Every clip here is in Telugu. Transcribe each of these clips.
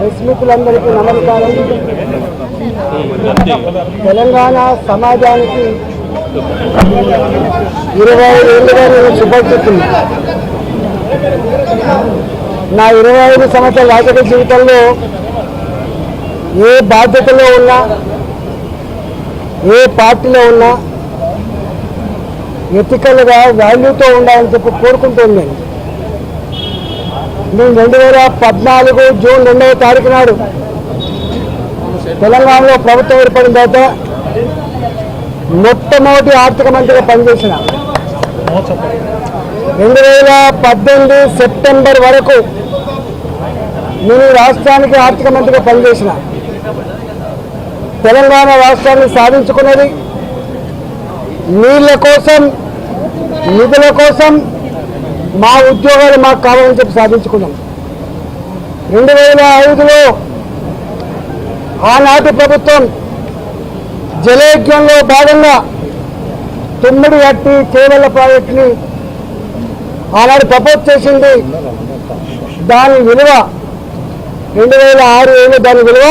మిత్రులందరికీ నమస్కారం. తెలంగాణ సమాజానికి 25 ఏళ్ళుగా నేను శుభాకాంక్షలు. నా 25 సంవత్సరాల రాజకీయ జీవితంలో ఏ బాధ్యతలో ఉన్నా, ఏ పార్టీలో ఉన్నా ఎథికల్గా వాల్యూతో ఉండాలని చెప్పి కోరుకుంటున్నాను. నేను 2014 జూన్ 2వ తారీఖు నాడు తెలంగాణలో ప్రభుత్వం ఏర్పడిన తర్వాత మొట్టమొదటి ఆర్థిక మంత్రిగా పనిచేసిన. 2018 సెప్టెంబర్ వరకు నేను రాష్ట్రానికి ఆర్థిక మంత్రిగా పనిచేసిన. తెలంగాణ రాష్ట్రాన్ని సాధించుకున్నది నీళ్ల కోసం, నిధుల కోసం, మా ఉద్యోగాలు మాకు కావాలని చెప్పి సాధించుకున్నాం. 2005లో ఆనాటి ప్రభుత్వం జలయజ్ఞంలో భాగంగా తుమ్మిడి గట్టి చేవెళ్ల ప్రాజెక్టుని ఆనాడు ప్రపోజ్ చేసింది. దాని విలువ 2006 దాని విలువ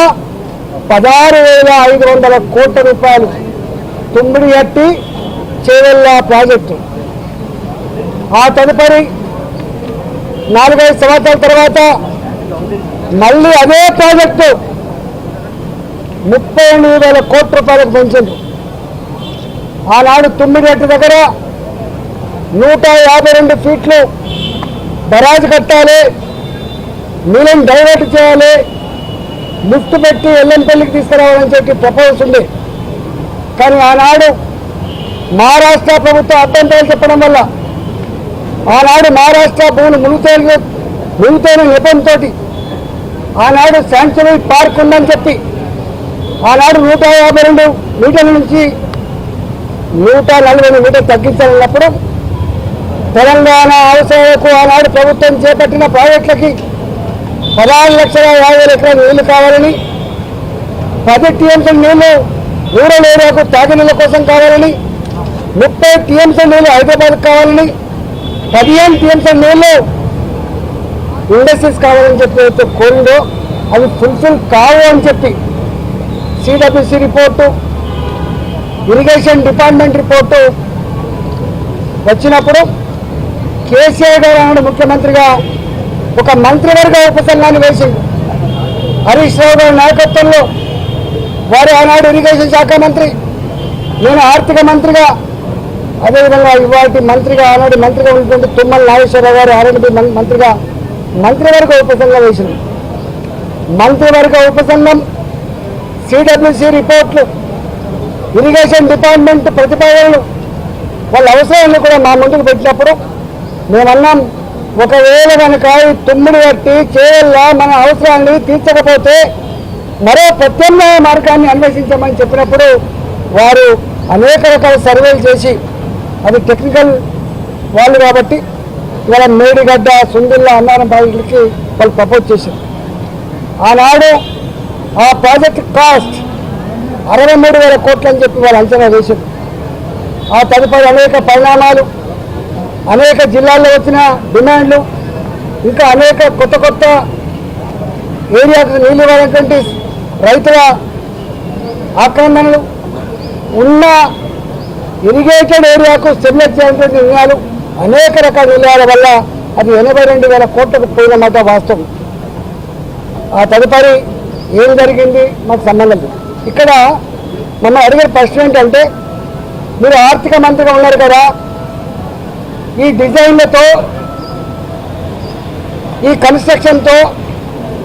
16,500 కోట్ల రూపాయలు. తుమ్మిడి గట్టి చేవెళ్ల ప్రాజెక్టు. ఆ తదుపరి 4-5 సంవత్సరాల తర్వాత మళ్ళీ అదే ప్రాజెక్టు 38,000 కోట్ల రూపాయలకు పెంచింది. ఆనాడు తుమ్మిడిగట్టు దగ్గర 152 ఫీట్లు బరాజు కట్టాలి, నీళ్ళని డైవర్ట్ చేయాలి, లిఫ్ట్ పెట్టి ఎల్లంపల్లికి తీసుకురావాలని చెప్పి ప్రపోజల్స్ ఉంది. కానీ ఆనాడు మహారాష్ట్ర ప్రభుత్వం అభ్యంతరాలు చెప్పడం వల్ల ఆనాడు మహారాష్ట్ర భూములు మునుగుతైన నెపంతో ఆనాడు శాంక్చురీ పార్క్ ఉందని చెప్పి ఆనాడు 152 మీటర్ల నుంచి 140 మీటర్లు తగ్గించాలన్నప్పుడు తెలంగాణ అవసరాలకు ఆనాడు ప్రభుత్వం చేపట్టిన ప్రాజెక్టులకి 16,50,000 ఎకరాల నీళ్లు కావాలని, 10 టీఎంసీ నీళ్లు రూరల్ ఏరియాకు తాగునీళ్ళ కోసం కావాలని, 30 టీఎంసీ నీళ్లు హైదరాబాద్ కావాలని, 15 టీఎంసీ నీళ్లు ఇండస్ట్రీస్ కావాలని చెప్పి కోరిందో అవి ఫుల్ఫిల్ కావు అని చెప్పి CWC report, irrigation department report వచ్చినప్పుడు కేసీఆర్ గారు ఆనాడు ముఖ్యమంత్రిగా ఒక మంత్రివర్గ ఉపసంఘాన్ని వేసింది. హరీష్ రావు గారి నాయకత్వంలో వారు ఆనాడు ఇరిగేషన్ శాఖ మంత్రి, నేను ఆర్థిక మంత్రిగా, అదేవిధంగా ఇవాటి మంత్రిగా ఆనాడు మంత్రిగా ఉన్నటువంటి తుమ్మల నాగేశ్వరరావు గారు ఆర్ఎండ్బి మంత్రిగా మంత్రివర్గ ఉపసంఘం వేసింది. మంత్రివర్గ ఉపసంఘం సిడబ్ల్యూసి రిపోర్ట్లు, ఇరిగేషన్ డిపార్ట్మెంట్ ప్రతిపాదనలు, వాళ్ళ అవసరాలను కూడా మా ముందుకు పెట్టినప్పుడు మేమన్నాం, ఒకవేళ కనుక తుమ్మిడి కట్టి చేయాల మన అవసరాన్ని తీర్చకపోతే మరో ప్రత్యామ్నాయ మార్గాన్ని అన్వేషించమని చెప్పినప్పుడు వారు అనేక రకాల సర్వేలు చేసి, అది టెక్నికల్ వాళ్ళు కాబట్టి ఇవాళ మేడిగడ్డ, సుందిల్ల, అన్నారం ప్రాజెక్టులకి వాళ్ళు ప్రపోజ్ చేశారు. ఆనాడు ఆ ప్రాజెక్ట్ కాస్ట్ 63,000 కోట్లు అని చెప్పి వాళ్ళు అంచనా వేశారు. ఆ తదుపరి అనేక పరిణామాలు, అనేక జిల్లాల్లో వచ్చిన డిమాండ్లు, ఇంకా అనేక కొత్త ఏరియాకు నీళ్ళు ఇవ్వాలనేటువంటి రైతుల ఆక్రమణలు, ఉన్న ఇరిగేటెడ్ ఏరియాకు స్టెబిలైజ్ చేయాల్సినటువంటి నిర్ణయాలు, అనేక రకాల నిర్ణయాల వల్ల అది 82,000 కోట్లకు పోయినమాట వాస్తవం. ఆ తదుపరి ఏం జరిగింది మాకు సంబంధం లేదు. ఇక్కడ మమ్మల్ని అడిగే ప్రశ్న ఏంటంటే, మీరు ఆర్థిక మంత్రిగా ఉన్నారు కదా, ఈ డిజైన్లతో, ఈ కన్స్ట్రక్షన్తో,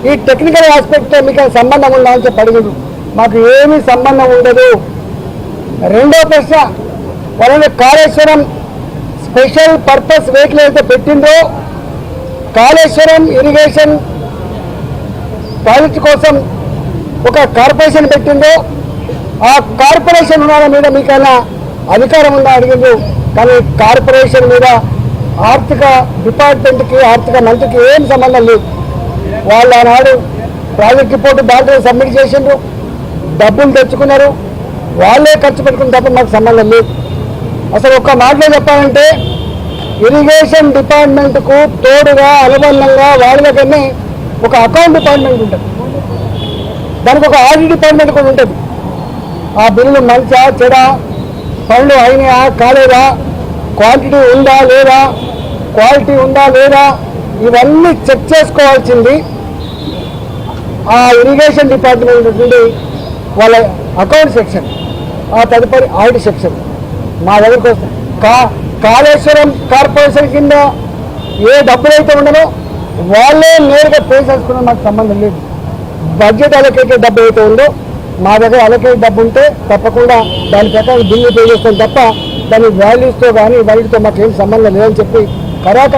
ఈ టెక్నికల్ ఆస్పెక్ట్తో మీకు సంబంధం ఉందా అని చెప్పి అడిగింది. మాకు ఏమీ సంబంధం ఉండదు. రెండో ప్రశ్న, వాళ్ళని కాళేశ్వరం స్పెషల్ పర్పస్ వెహికల్ అయితే పెట్టిందో, కాళేశ్వరం ఇరిగేషన్ ప్రాజెక్టు కోసం ఒక కార్పొరేషన్ పెట్టిందో, ఆ కార్పొరేషన్ ఉన్న మీద మీకైనా అధికారం ఉందా అడిగింది. కానీ కార్పొరేషన్ మీద ఆర్థిక డిపార్ట్మెంట్కి, ఆర్థిక మంత్రికి ఏం సంబంధం లేదు. వాళ్ళు ఆనాడు ప్రాజెక్ట్ రిపోర్టు దాంట్లో సబ్మిట్ చేసిండ్రు, డబ్బులు తెచ్చుకున్నారు, వాళ్ళే ఖర్చు పెట్టుకున్న తప్ప మాకు సంబంధం లేదు. అసలు ఒక్క మాటలో చెప్పాలంటే ఇరిగేషన్ డిపార్ట్మెంట్కు తోడుగా అనుబంధంగా వాళ్ళకన్నీ ఒక అకౌంట్ డిపార్ట్మెంట్ ఉంటుంది. దానికి ఒక ఆడిట్ డిపార్ట్మెంట్ కూడా ఉంటుంది. ఆ బిల్లు మంచా చెడా, పనులు అయినాయా కాలేదా, క్వాంటిటీ ఉందా లేదా, క్వాలిటీ ఉందా లేదా, ఇవన్నీ చెక్ చేసుకోవాల్సింది ఆ ఇరిగేషన్ డిపార్ట్మెంట్ నుండి వాళ్ళ అకౌంట్ సెక్షన్, ఆ తదుపరి ఆడిట్ సెక్షన్ మా దగ్గరకు వస్తాయి. కాళేశ్వరం కార్పొరేషన్ కింద ఏ డబ్బులు అయితే ఉండనో వాళ్ళే నేరుగా పే చేసుకున్న మాకు సంబంధం లేదు. బడ్జెట్ అలొకేటెడ్ డబ్బు అయితే ఉందో మా దగ్గర అలొకేటెడ్ డబ్బు ఉంటే తప్పకుండా దాని ప్రకారం బిల్లు పే చేస్తాం తప్ప దాని వాల్యూస్తో కానీ వాటితో మాకు ఏం సంబంధం లేదని చెప్పి కరాక